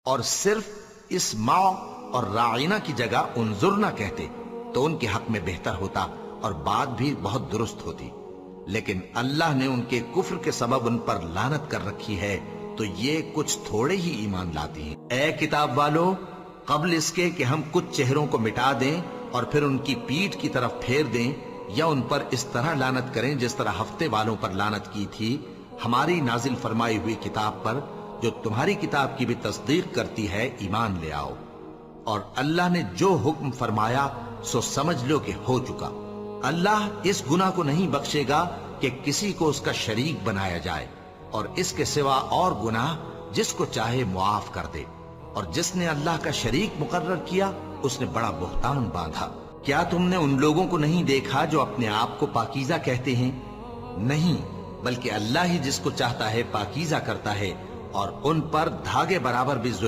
اور صرف اسمع اور راعینا کی جگہ انظرنا کہتے تو ان کے حق میں بہتر ہوتا اور بات بھی بہت درست ہوتی، لیکن اللہ نے ان کے کفر کے سبب ان پر لعنت کر رکھی ہے تو یہ کچھ تھوڑے ہی ایمان لاتی ہیں۔ اے کتاب والو، قبل اس کے کہ ہم کچھ چہروں کو مٹا دیں اور پھر ان کی پیٹھ کی طرف پھیر دیں یا ان پر اس طرح لعنت کریں جس طرح ہفتے والوں پر لعنت کی تھی، ہماری نازل فرمائی ہوئی کتاب پر جو تمہاری کتاب کی بھی تصدیق کرتی ہے ایمان لے آؤ، اور اللہ نے جو حکم فرمایا سو سمجھ لو کہ ہو چکا۔ اللہ اس گناہ کو نہیں بخشے گا کہ کسی کو اس کا شریک بنایا جائے، اور اس کے سوا اور گناہ جس کو چاہے معاف کر دے، اور جس نے اللہ کا شریک مقرر کیا اس نے بڑا بہتان باندھا۔ کیا تم نے ان لوگوں کو نہیں دیکھا جو اپنے آپ کو پاکیزہ کہتے ہیں؟ نہیں، بلکہ اللہ ہی جس کو چاہتا ہے پاکیزہ کرتا ہے، اور ان پر دھاگے برابر بھی ظلم